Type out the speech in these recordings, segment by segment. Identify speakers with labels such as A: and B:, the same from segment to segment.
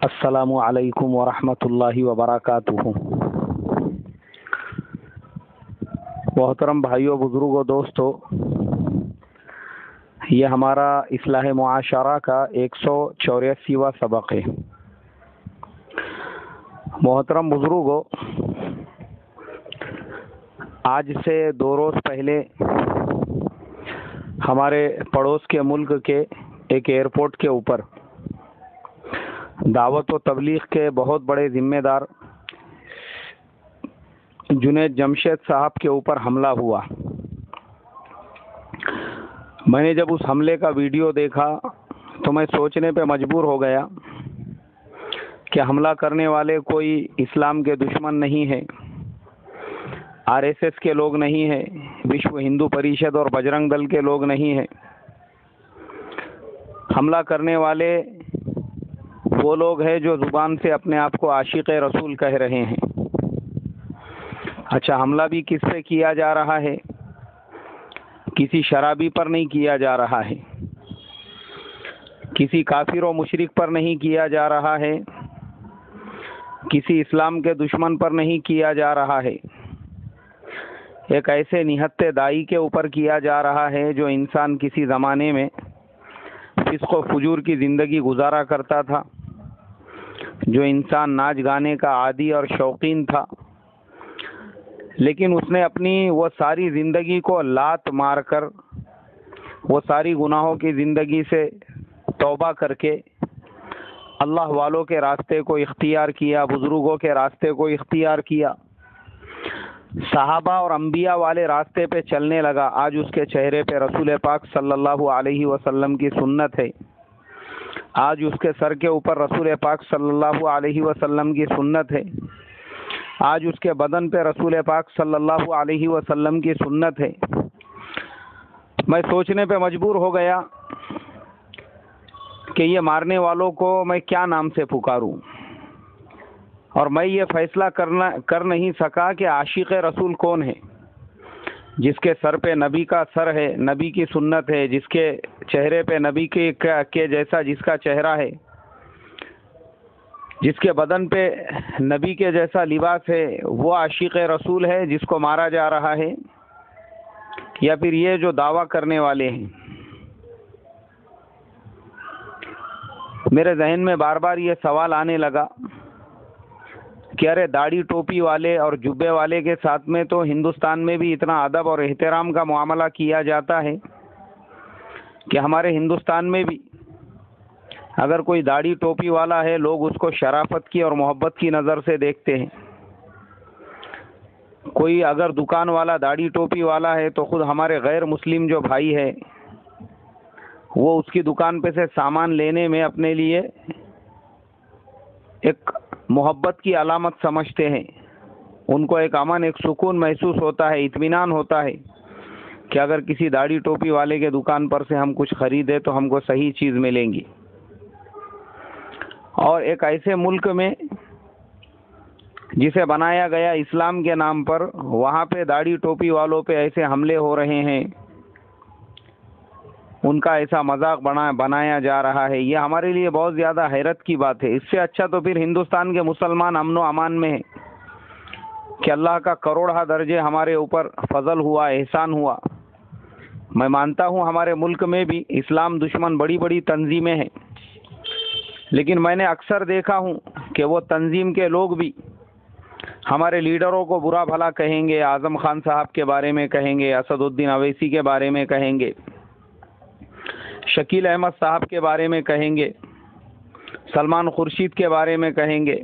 A: السلام علیکم ورحمۃ اللہ وبرکاتہ۔ محترم بھائیوں، بزرگوں، دوستوں، یہ ہمارا اصلاح معاشرہ کا 184واں سبق ہے۔ محترم بزرگوں، آج سے 2 روز پہلے ہمارے پڑوس کے ملک کے ایک ایئرپورٹ کے اوپر دعوت و تبلیغ کے بہت بڑے ذمہ دار جنید جمشید صاحب کے اوپر حملہ ہوا۔ میں نے جب اس حملے کا ویڈیو دیکھا تو میں سوچنے پہ مجبور ہو گیا کہ حملہ کرنے والے کوئی اسلام کے دشمن نہیں ہے، RSS کے لوگ نہیں ہیں، وشو ہندو پریشد اور بجرنگ دل کے لوگ نہیں ہیں۔ حملہ کرنے والے وہ لوگ ہیں جو زبان سے اپنے آپ کو عاشق رسول کہہ رہے ہیں۔ اچھا، حملہ بھی کس پہ کیا جا رہا ہے؟ کسی شرابی پر نہیں کیا جا رہا ہے، کسی کافر و مشرک پر نہیں کیا جا رہا ہے، کسی اسلام کے دشمن پر نہیں کیا جا رہا ہے، ایک ایسے نہتے دائی کے اوپر کیا جا رہا ہے جو انسان کسی زمانے میں فسق و فجور کی زندگی گزارا کرتا تھا، جو انسان ناچ گانے کا عادی اور شوقین تھا، لیکن اس نے اپنی وہ ساری زندگی کو لات مار کر، وہ ساری گناہوں کی زندگی سے توبہ کر کے اللہ والوں کے راستے کو اختیار کیا، بزرگوں کے راستے کو اختیار کیا، صحابہ اور انبیاء والے راستے پہ چلنے لگا۔ آج اس کے چہرے پہ رسول پاک صلی اللہ علیہ وسلم کی سنت ہے، آج اس کے سر کے اوپر رسول پاک صلی اللہ علیہ وسلم کی سنت ہے، آج اس کے بدن پہ رسول پاک صلی اللہ علیہ وسلم کی سنت ہے۔ میں سوچنے پہ مجبور ہو گیا کہ یہ مارنے والوں کو میں کیا نام سے پکاروں، اور میں یہ فیصلہ کر نہیں سکا کہ عاشق رسول کون ہے، جس کے سر پہ نبی کا سر ہے، نبی کی سنت ہے، جس کے چہرے پہ نبی کے جیسا جس کا چہرہ ہے، جس کے بدن پہ نبی کے جیسا لباس ہے، وہ عاشق رسول ہے جس کو مارا جا رہا ہے، یا پھر یہ جو دعویٰ کرنے والے ہیں؟ میرے ذہن میں بار بار یہ سوال آنے لگا کہ ارے داڑھی ٹوپی والے اور جبے والے کے ساتھ میں تو ہندوستان میں بھی اتنا ادب اور احترام کا معاملہ کیا جاتا ہے کہ ہمارے ہندوستان میں بھی اگر کوئی داڑھی ٹوپی والا ہے، لوگ اس کو شرافت کی اور محبت کی نظر سے دیکھتے ہیں۔ کوئی اگر دکان والا داڑھی ٹوپی والا ہے تو خود ہمارے غیر مسلم جو بھائی ہے وہ اس کی دکان پہ سے سامان لینے میں اپنے لیے ایک محبت کی علامت سمجھتے ہیں، ان کو ایک امن، ایک سکون محسوس ہوتا ہے، اطمینان ہوتا ہے کہ اگر کسی داڑھی ٹوپی والے کے دکان پر سے ہم کچھ خریدے تو ہم کو صحیح چیز ملیں گی۔ اور ایک ایسے ملک میں جسے بنایا گیا اسلام کے نام پر، وہاں پہ داڑھی ٹوپی والوں پہ ایسے حملے ہو رہے ہیں، ان کا ایسا مذاق بنایا جا رہا ہے، یہ ہمارے لیے بہت زیادہ حیرت کی بات ہے۔ اس سے اچھا تو پھر ہندوستان کے مسلمان امن و امان میں ہیں کہ اللہ کا کروڑہ درجے ہمارے اوپر فضل ہوا، احسان ہوا۔ میں مانتا ہوں ہمارے ملک میں بھی اسلام دشمن بڑی بڑی تنظیمیں ہیں، لیکن میں نے اکثر دیکھا ہوں کہ وہ تنظیم کے لوگ بھی ہمارے لیڈروں کو برا بھلا کہیں گے، اعظم خان صاحب کے بارے میں کہیں گے، اسد الدین اویسی کے بارے میں کہیں گے، شکیل احمد صاحب کے بارے میں کہیں گے، سلمان خورشید کے بارے میں کہیں گے،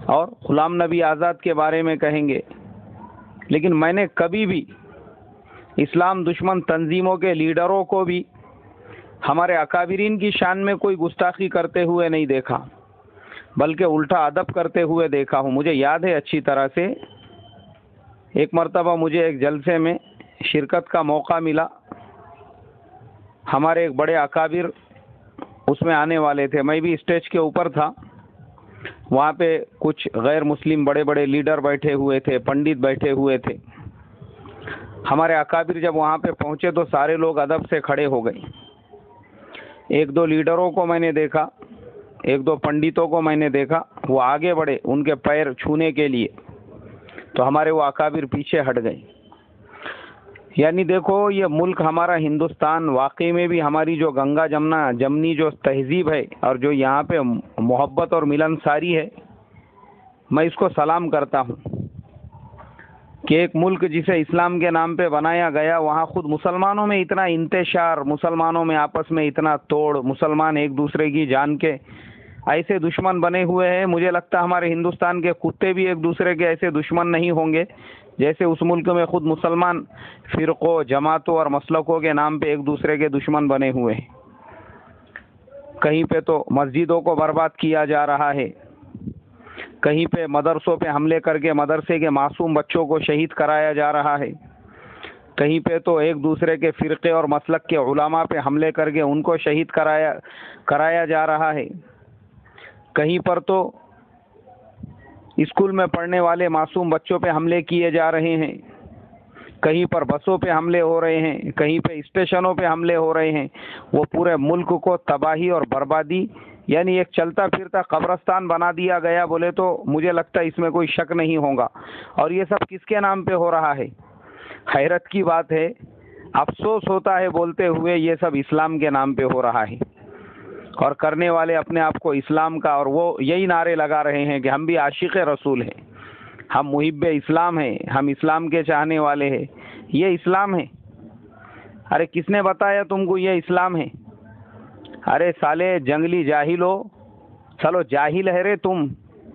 A: اور غلام نبی آزاد کے بارے میں کہیں گے، لیکن میں نے کبھی بھی اسلام دشمن تنظیموں کے لیڈروں کو بھی ہمارے اکابرین کی شان میں کوئی گستاخی کرتے ہوئے نہیں دیکھا، بلکہ الٹا ادب کرتے ہوئے دیکھا ہوں۔ مجھے یاد ہے اچھی طرح سے، ایک مرتبہ مجھے ایک جلسے میں شرکت کا موقع ملا، ہمارے ایک بڑے اکابر اس میں آنے والے تھے، میں بھی اسٹیج کے اوپر تھا، وہاں پہ کچھ غیر مسلم بڑے بڑے لیڈر بیٹھے ہوئے تھے، پنڈت بیٹھے ہوئے تھے۔ ہمارے اکابر جب وہاں پہ پہنچے تو سارے لوگ ادب سے کھڑے ہو گئے۔ ایک دو لیڈروں کو میں نے دیکھا ایک دو پنڈتوں کو میں نے دیکھا، وہ آگے بڑھے ان کے پیر چھونے کے لیے، تو ہمارے وہ اکابر پیچھے ہٹ گئے۔ یعنی دیکھو یہ ملک ہمارا ہندوستان واقعی میں بھی ہماری جو گنگا جمنا جمنی جو تہذیب ہے اور جو یہاں پہ محبت اور ملنساری ہے، میں اس کو سلام کرتا ہوں کہ ایک ملک جسے اسلام کے نام پہ بنایا گیا، وہاں خود مسلمانوں میں اتنا انتشار، مسلمانوں میں آپس میں اتنا توڑ، مسلمان ایک دوسرے کی جان کے ایسے دشمن بنے ہوئے ہیں۔ مجھے لگتا ہے ہمارے ہندوستان کے کتے بھی ایک دوسرے کے ایسے دشمن نہیں ہوں گے جیسے اس ملک میں خود مسلمان فرقوں، جماعتوں اور مسلکوں کے نام پہ ایک دوسرے کے دشمن بنے ہوئے ہیں۔ کہیں پہ تو مسجدوں کو برباد کیا جا رہا ہے، کہیں پہ مدرسوں پہ حملے کر کے مدرسے کے معصوم بچوں کو شہید کرایا جا رہا ہے، کہیں پہ تو ایک دوسرے کے فرقے اور مسلک کے علماء پہ حملے کر کے ان کو شہید کرایا جا رہا ہے، کہیں پر تو اسکول میں پڑھنے والے معصوم بچوں پہ حملے کیے جا رہے ہیں، کہیں پر بسوں پہ حملے ہو رہے ہیں، کہیں پہ اسٹیشنوں پہ حملے ہو رہے ہیں۔ وہ پورے ملک کو تباہی اور بربادی، یعنی ایک چلتا پھرتا قبرستان بنا دیا گیا بولے تو مجھے لگتا ہے اس میں کوئی شک نہیں ہوگا۔ اور یہ سب کس کے نام پہ ہو رہا ہے؟ حیرت کی بات ہے، افسوس ہوتا ہے بولتے ہوئے، یہ سب اسلام کے نام پہ ہو رہا ہے، اور کرنے والے اپنے آپ کو اسلام کا، اور وہ یہی نعرے لگا رہے ہیں کہ ہم بھی عاشق رسول ہیں، ہم محب اسلام ہیں، ہم اسلام کے چاہنے والے ہیں۔ یہ اسلام ہے؟ ارے کس نے بتایا تم کو یہ اسلام ہے؟ ارے سالے جنگلی جاہل ہو، چلو جاہل ہے رے تم،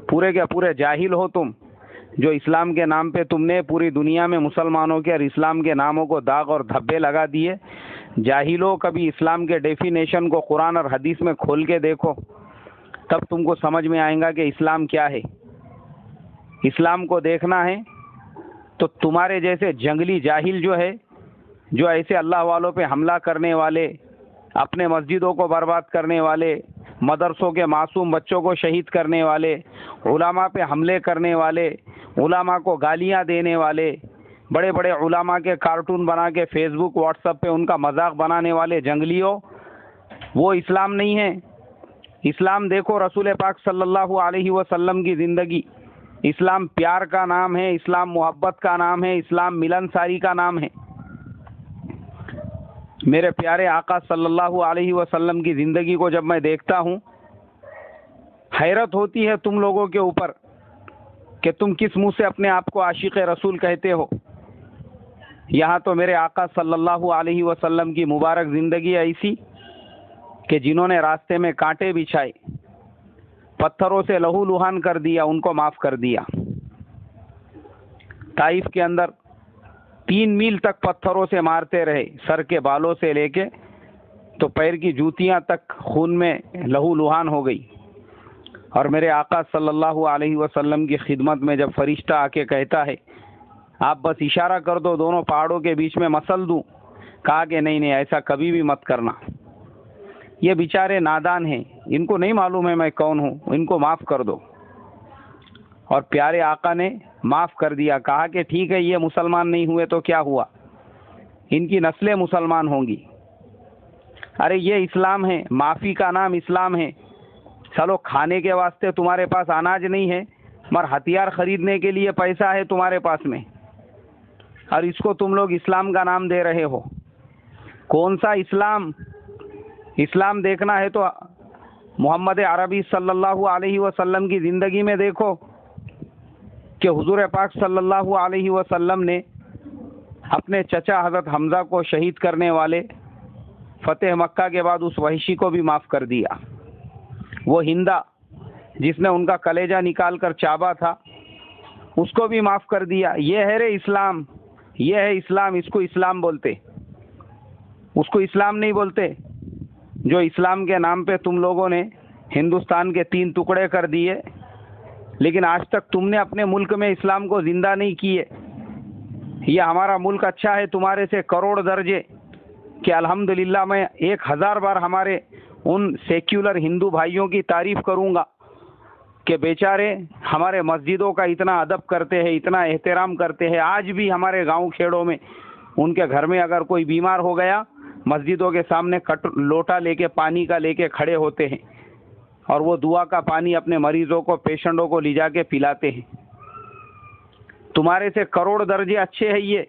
A: پورے کے پورے جاہل ہو تم، جو اسلام کے نام پہ تم نے پوری دنیا میں مسلمانوں کے اور اسلام کے ناموں کو داغ اور دھبے لگا دیے۔ جاہلوں، کبھی اسلام کے ڈیفینیشن کو قرآن اور حدیث میں کھول کے دیکھو، تب تم کو سمجھ میں آئے گا کہ اسلام کیا ہے۔ اسلام کو دیکھنا ہے تو تمہارے جیسے جنگلی جاہل جو ہے، جو ایسے اللہ والوں پہ حملہ کرنے والے، اپنے مسجدوں کو برباد کرنے والے، مدرسوں کے معصوم بچوں کو شہید کرنے والے، علماء پہ حملے کرنے والے، علماء کو گالیاں دینے والے، بڑے بڑے علماء کے کارٹون بنا کے فیس بک واٹس ایپ پہ ان کا مذاق بنانے والے جنگلیوں، وہ اسلام نہیں ہے۔ اسلام دیکھو رسول پاک صلی اللہ علیہ وسلم کی زندگی، اسلام پیار کا نام ہے، اسلام محبت کا نام ہے، اسلام ملنساری کا نام ہے۔ میرے پیارے آقا صلی اللہ علیہ وسلم کی زندگی کو جب میں دیکھتا ہوں، حیرت ہوتی ہے تم لوگوں کے اوپر کہ تم کس منہ سے اپنے آپ کو عاشق رسول کہتے ہو۔ یہاں تو میرے آقا صلی اللہ علیہ وسلم کی مبارک زندگی ایسی کہ جنہوں نے راستے میں کانٹے بچھائے، پتھروں سے لہو لہان کر دیا، ان کو معاف کر دیا۔ طائف کے اندر 3 میل تک پتھروں سے مارتے رہے، سر کے بالوں سے لے کے تو پیر کی جوتیاں تک خون میں لہو لہان ہو گئی۔ اور میرے آقا صلی اللہ علیہ وسلم کی خدمت میں جب فرشتہ آ کے کہتا ہے آپ بس اشارہ کر دو، دونوں پہاڑوں کے بیچ میں مسل دوں، کہا کہ نہیں ایسا کبھی بھی مت کرنا، یہ بیچارے نادان ہیں، ان کو نہیں معلوم ہے میں کون ہوں، ان کو معاف کر دو۔ اور پیارے آقا نے معاف کر دیا، کہا کہ ٹھیک ہے یہ مسلمان نہیں ہوئے تو کیا ہوا، ان کی نسلیں مسلمان ہوں گی۔ ارے یہ اسلام ہے، معافی کا نام اسلام ہے۔ چلو کھانے کے واسطے تمہارے پاس اناج نہیں ہے، مگر ہتھیار خریدنے کے لیے پیسہ ہے تمہارے پاس میں، اور اس کو تم لوگ اسلام کا نام دے رہے ہو۔ کون سا اسلام؟ اسلام دیکھنا ہے تو محمد عربی صلی اللہ علیہ وسلم کی زندگی میں دیکھو کہ حضور پاک صلی اللہ علیہ وسلم نے اپنے چچا حضرت حمزہ کو شہید کرنے والے فتح مکہ کے بعد اس وحشی کو بھی معاف کر دیا۔ وہ ہندا جس نے ان کا کلیجہ نکال کر چابا تھا، اس کو بھی معاف کر دیا۔ یہ ہے رے اسلام، یہ ہے اسلام، اس کو اسلام بولتے، اس کو اسلام نہیں بولتے۔ جو اسلام کے نام پہ تم لوگوں نے ہندوستان کے 3 ٹکڑے کر دیے، لیکن آج تک تم نے اپنے ملک میں اسلام کو زندہ نہیں کیے۔ یہ ہمارا ملک اچھا ہے تمہارے سے کروڑ درجے کہ الحمدللہ میں 1000 بار ہمارے ان سیکولر ہندو بھائیوں کی تعریف کروں گا کہ بیچارے ہمارے مسجدوں کا اتنا ادب کرتے ہیں، اتنا احترام کرتے ہیں۔ آج بھی ہمارے گاؤں کھیڑوں میں ان کے گھر میں اگر کوئی بیمار ہو گیا، مسجدوں کے سامنے لوٹا لے کے پانی کا لے کے کھڑے ہوتے ہیں اور وہ دعا کا پانی اپنے مریضوں کو، پیشنٹوں کو لے جا کے پلاتے ہیں۔ تمہارے سے کروڑ درجے اچھے ہیں یہ،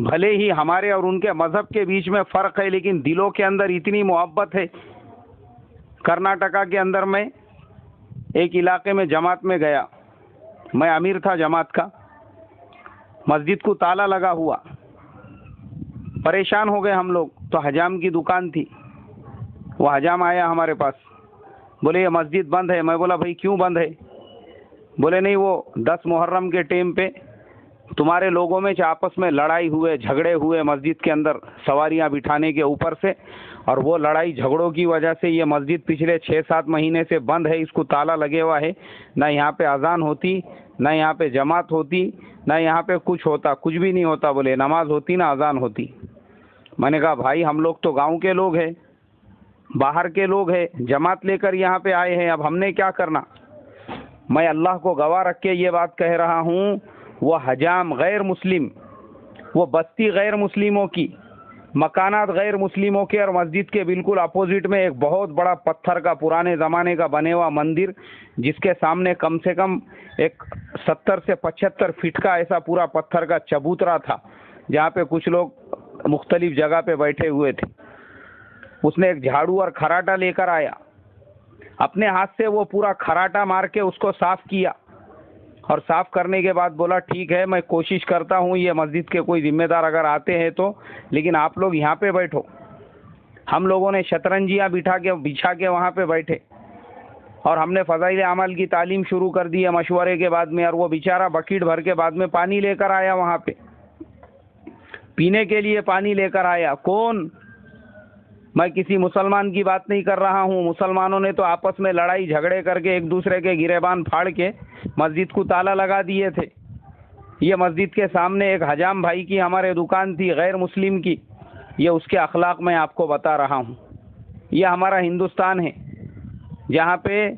A: بھلے ہی ہمارے اور ان کے مذہب کے بیچ میں فرق ہے، لیکن دلوں کے اندر اتنی محبت ہے۔ کرناٹکا کے اندر میں ایک علاقے میں جماعت میں گیا، میں امیر تھا جماعت کا، مسجد کو تالا لگا ہوا، پریشان ہو گئے ہم لوگ، تو حجام کی دکان تھی، وہ حجام آیا ہمارے پاس، بولے یہ مسجد بند ہے۔ میں بولا بھائی کیوں بند ہے؟ بولے نہیں، وہ 10 محرم کے ٹائم پہ تمہارے لوگوں میں آپس میں لڑائی ہوئے، جھگڑے ہوئے مسجد کے اندر سواریاں بٹھانے کے اوپر سے، اور وہ لڑائی جھگڑوں کی وجہ سے یہ مسجد پچھلے 6-7 مہینے سے بند ہے، اس کو تالا لگے ہوا ہے، نہ یہاں پہ اذان ہوتی، نہ یہاں پہ جماعت ہوتی، نہ یہاں پہ کچھ ہوتا، کچھ بھی نہیں ہوتا، بولے نماز ہوتی نہ اذان ہوتی۔ میں نے کہا بھائی ہم لوگ تو گاؤں کے لوگ ہیں، باہر کے لوگ ہیں، جماعت لے کر یہاں پہ آئے ہیں، اب ہم نے کیا کرنا؟ میں اللہ کو گواہ رکھ کے یہ بات کہہ رہا ہوں، وہ حجام غیر مسلم، وہ بستی غیر مسلموں کی، مکانات غیر مسلموں کے، اور مسجد کے بالکل اپوزٹ میں ایک بہت بڑا پتھر کا پرانے زمانے کا بنے ہوا مندر، جس کے سامنے کم سے کم ایک 70 سے 75 فٹ کا ایسا پورا پتھر کا چبوترا تھا، جہاں پہ کچھ لوگ مختلف جگہ پہ بیٹھے ہوئے تھے۔ اس نے ایک جھاڑو اور کھراٹا لے کر آیا، اپنے ہاتھ سے وہ پورا کھراٹا مار کے اس کو صاف کیا، اور صاف کرنے کے بعد بولا ٹھیک ہے میں کوشش کرتا ہوں یہ مسجد کے کوئی ذمہ دار اگر آتے ہیں تو، لیکن آپ لوگ یہاں پہ بیٹھو۔ ہم لوگوں نے شطرنجیاں بچھا کے وہاں پہ بیٹھے، اور ہم نے فضائل اعمال کی تعلیم شروع کر دی ہے مشورے کے بعد میں، اور وہ بیچارہ بکیٹ بھر کے بعد میں پانی لے کر آیا، وہاں پہ پینے کے لیے پانی لے کر آیا۔ کون؟ میں کسی مسلمان کی بات نہیں کر رہا ہوں، مسلمانوں نے تو آپس میں لڑائی جھگڑے کر کے ایک دوسرے کے گریبان پھاڑ کے مسجد کو تالا لگا دیے تھے۔ یہ مسجد کے سامنے ایک حجام بھائی کی ہمارے دکان تھی غیر مسلم کی، یہ اس کے اخلاق میں آپ کو بتا رہا ہوں۔ یہ ہمارا ہندوستان ہے جہاں پہ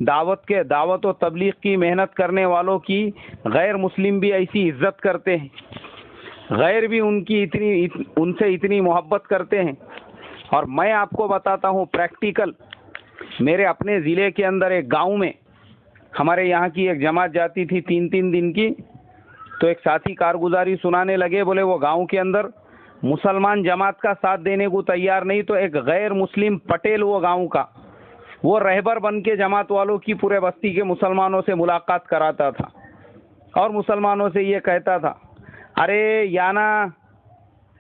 A: دعوت و تبلیغ کی محنت کرنے والوں کی غیر مسلم بھی ایسی عزت کرتے ہیں، غیر بھی ان سے اتنی محبت کرتے ہیں۔ اور میں آپ کو بتاتا ہوں پریکٹیکل، میرے اپنے ضلع کے اندر ایک گاؤں میں ہمارے یہاں کی ایک جماعت جاتی تھی 3 دن کی، تو ایک ساتھی کارگزاری سنانے لگے، بولے وہ گاؤں کے اندر مسلمان جماعت کا ساتھ دینے کو تیار نہیں، تو ایک غیر مسلم پٹیل وہ گاؤں کا، وہ رہبر بن کے جماعت والوں کی پورے بستی کے مسلمانوں سے ملاقات کراتا تھا، اور مسلمانوں سے یہ کہتا تھا ارے یانا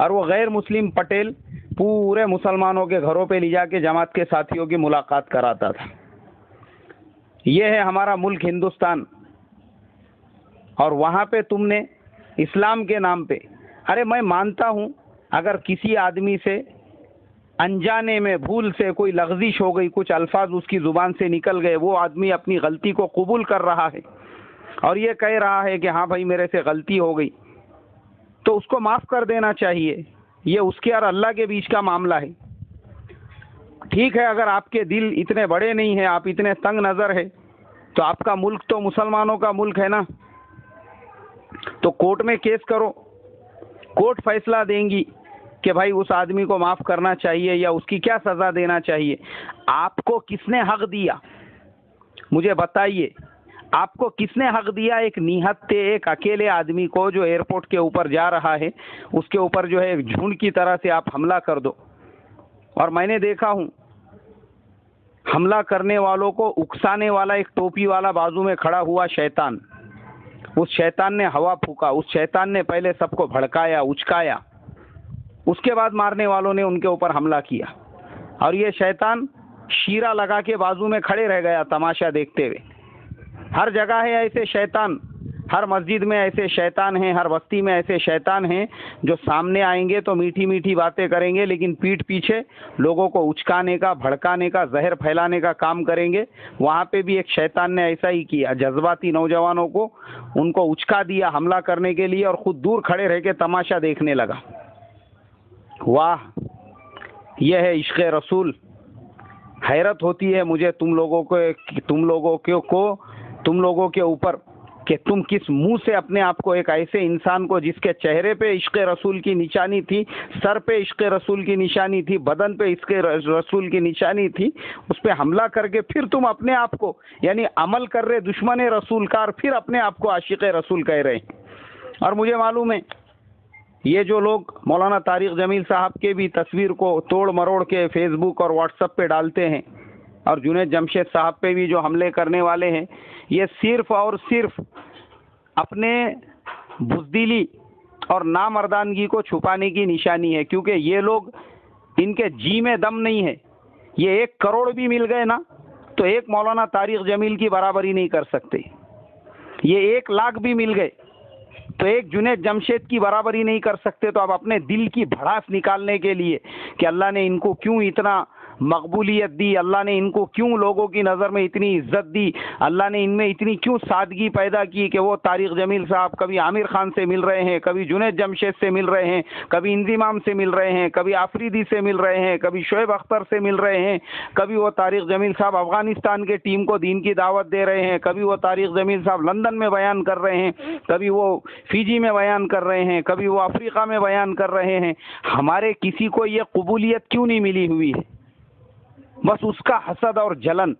A: اور وہ غیر مسلم پٹیل پورے مسلمانوں کے گھروں پہ لے جا کے جماعت کے ساتھیوں کی ملاقات کراتا تھا۔ یہ ہے ہمارا ملک ہندوستان، اور وہاں پہ تم نے اسلام کے نام پہ، ارے میں مانتا ہوں اگر کسی آدمی سے انجانے میں بھول سے کوئی لغزش ہو گئی، کچھ الفاظ اس کی زبان سے نکل گئے، وہ آدمی اپنی غلطی کو قبول کر رہا ہے اور یہ کہہ رہا ہے کہ ہاں بھائی میرے سے غلطی ہو گئی، تو اس کو معاف کر دینا چاہیے۔ یہ اس کے اور اللہ کے بیچ کا معاملہ ہے۔ ٹھیک ہے اگر آپ کے دل اتنے بڑے نہیں ہیں، آپ اتنے تنگ نظر ہے، تو آپ کا ملک تو مسلمانوں کا ملک ہے نا، تو کورٹ میں کیس کرو، کورٹ فیصلہ دیں گی کہ بھائی اس آدمی کو معاف کرنا چاہیے یا اس کی کیا سزا دینا چاہیے۔ آپ کو کس نے حق دیا؟ مجھے بتائیے، آپ کو کس نے حق دیا ایک نہتے ایک اکیلے آدمی کو جو ایئرپورٹ کے اوپر جا رہا ہے، اس کے اوپر جو ہے ایک جھنڈ کی طرح سے آپ حملہ کر دو؟ اور میں نے دیکھا ہوں حملہ کرنے والوں کو اکسانے والا ایک ٹوپی والا بازو میں کھڑا ہوا شیطان، اس شیطان نے ہوا پھونکا، اس شیطان نے پہلے سب کو بھڑکایا، اچکایا، اس کے بعد مارنے والوں نے ان کے اوپر حملہ کیا، اور یہ شیطان شیرہ لگا کے بازو میں کھڑے رہ گیا تماشا دیکھتے ہوئے۔ ہر جگہ ہے ایسے شیطان، ہر مسجد میں ایسے شیطان ہیں، ہر بستی میں ایسے شیطان ہیں جو سامنے آئیں گے تو میٹھی میٹھی باتیں کریں گے، لیکن پیٹھ پیچھے لوگوں کو اچکانے کا، بھڑکانے کا، زہر پھیلانے کا کام کریں گے۔ وہاں پہ بھی ایک شیطان نے ایسا ہی کیا، جذباتی نوجوانوں کو ان کو اچکا دیا حملہ کرنے کے لیے، اور خود دور کھڑے رہ کے تماشا دیکھنے لگا۔ واہ، یہ ہے عشق رسول۔ حیرت ہوتی ہے مجھے تم لوگوں کے اوپر کہ تم کس منہ سے اپنے آپ کو، ایک ایسے انسان کو جس کے چہرے پہ عشق رسول کی نشانی تھی، سر پہ عشق رسول کی نشانی تھی، بدن پہ عشق رسول کی نشانی تھی، اس پہ حملہ کر کے پھر تم اپنے آپ کو، یعنی عمل کر رہے دشمن رسول کار، پھر اپنے آپ کو عاشق رسول کہہ رہے ہیں۔ اور مجھے معلوم ہے یہ جو لوگ مولانا طارق جمیل صاحب کے بھی تصویر کو توڑ مروڑ کے فیس بک اور واٹس ایپ پہ ڈالتے ہیں، اور جنید جمشید صاحب پہ بھی جو حملے کرنے والے ہیں، یہ صرف اور صرف اپنے بزدلی اور نامردانگی کو چھپانے کی نشانی ہے، کیونکہ یہ لوگ، ان کے جی میں دم نہیں ہے۔ یہ 1 کروڑ بھی مل گئے نا تو ایک مولانا طارق جمیل کی برابری نہیں کر سکتے، یہ 1 لاکھ بھی مل گئے تو ایک جنید جمشید کی برابری نہیں کر سکتے۔ تو اب اپنے دل کی بھڑاس نکالنے کے لیے کہ اللہ نے ان کو کیوں اتنا مقبولیت دی، اللہ نے ان کو کیوں لوگوں کی نظر میں اتنی عزت دی، اللہ نے ان میں اتنی کیوں سادگی پیدا کی کہ وہ طارق جمیل صاحب کبھی عامر خان سے مل رہے ہیں، کبھی جنید جمشید سے مل رہے ہیں، کبھی انضمام سے مل رہے ہیں، کبھی آفریدی سے مل رہے ہیں، کبھی شعیب اختر سے مل رہے ہیں، کبھی وہ طارق جمیل صاحب افغانستان کے ٹیم کو دین کی دعوت دے رہے ہیں، کبھی وہ طارق جمیل صاحب لندن میں بیان کر رہے ہیں، کبھی وہ فیجی میں بیان کر رہے ہیں، کبھی وہ افریقہ میں بیان کر رہے ہیں۔ ہمارے کسی کو یہ قبولیت کیوں نہیں ملی ہوئی ہے؟ بس اس کا حسد اور جلن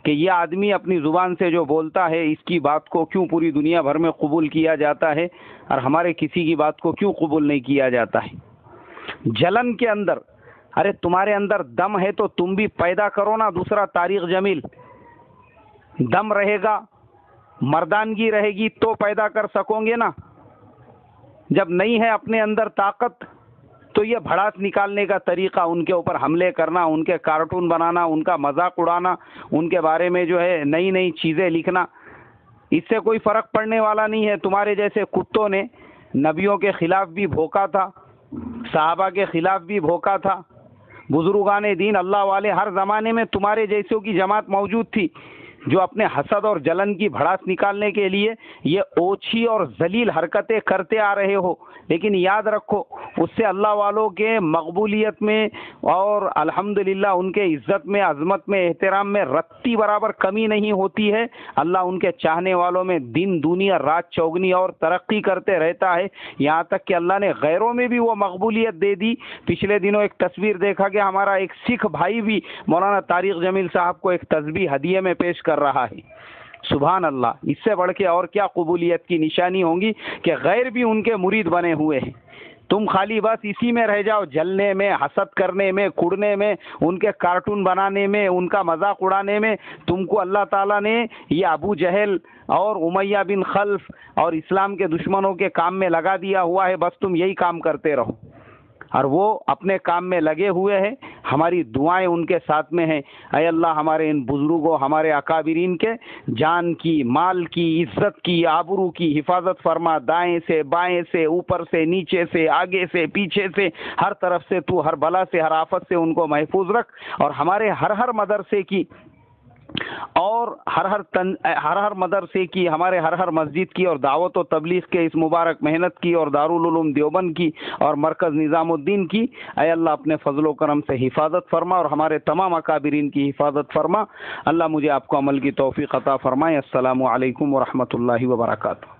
A: کہ یہ آدمی اپنی زبان سے جو بولتا ہے اس کی بات کو کیوں پوری دنیا بھر میں قبول کیا جاتا ہے اور ہمارے کسی کی بات کو کیوں قبول نہیں کیا جاتا ہے۔ جلن کے اندر، ارے تمہارے اندر دم ہے تو تم بھی پیدا کرو نا دوسرا طارق جمیل۔ دم رہے گا، مردانگی رہے گی تو پیدا کر سکو گے نا۔ جب نہیں ہے اپنے اندر طاقت تو یہ بھڑاس نکالنے کا طریقہ، ان کے اوپر حملے کرنا، ان کے کارٹون بنانا، ان کا مذاق اڑانا، ان کے بارے میں جو ہے نئی نئی چیزیں لکھنا، اس سے کوئی فرق پڑنے والا نہیں ہے۔ تمہارے جیسے کتوں نے نبیوں کے خلاف بھی بھوکا تھا، صحابہ کے خلاف بھی بھوکا تھا، بزرگان دین اللہ والے ہر زمانے میں تمہارے جیسوں کی جماعت موجود تھی جو اپنے حسد اور جلن کی بھڑاس نکالنے کے لیے یہ اوچھی اور ذلیل حرکتیں کرتے آ رہے ہو۔ لیکن یاد رکھو اس سے اللہ والوں کے مقبولیت میں اور الحمدللہ ان کے عزت میں، عظمت میں، احترام میں رتی برابر کمی نہیں ہوتی ہے۔ اللہ ان کے چاہنے والوں میں دن دنیا رات چوگنی اور ترقی کرتے رہتا ہے، یہاں تک کہ اللہ نے غیروں میں بھی وہ مقبولیت دے دی۔ پچھلے دنوں ایک تصویر دیکھا کہ ہمارا ایک سکھ بھائی بھی مولانا طارق جمیل صاحب کو ایک تسبیح ہدیے میں پیش کر رہا ہے۔ سبحان اللہ، اس سے بڑھ کے اور کیا قبولیت کی نشانی ہوں گی کہ غیر بھی ان کے مرید بنے ہوئے ہیں۔ تم خالی بس اسی میں رہ جاؤ، جلنے میں، حسد کرنے میں، کڑنے میں، ان کے کارٹون بنانے میں، ان کا مذاق اڑانے میں۔ تم کو اللہ تعالیٰ نے یہ ابو جہل اور امیہ بن خلف اور اسلام کے دشمنوں کے کام میں لگا دیا ہوا ہے، بس تم یہی کام کرتے رہو، اور وہ اپنے کام میں لگے ہوئے ہیں۔ ہماری دعائیں ان کے ساتھ میں ہیں۔ اے اللہ ہمارے ان بزرگوں، ہمارے اکابرین کے جان کی، مال کی، عزت کی، آبرو کی حفاظت فرما، دائیں سے، بائیں سے، اوپر سے، نیچے سے، آگے سے، پیچھے سے، ہر طرف سے تو ہر بلا سے، ہر آفت سے ان کو محفوظ رکھ، اور ہمارے ہر مدرسے کی اور ہر مدرسے کی، ہمارے ہر مسجد کی اور دعوت و تبلیغ کے اس مبارک محنت کی، اور دارالعلوم دیوبند کی اور مرکز نظام الدین کی، اے اللہ اپنے فضل و کرم سے حفاظت فرما، اور ہمارے تمام اکابرین کی حفاظت فرما۔ اللہ مجھے آپ کو عمل کی توفیق عطا فرمائے۔ السلام علیکم ورحمۃ اللہ وبرکاتہ۔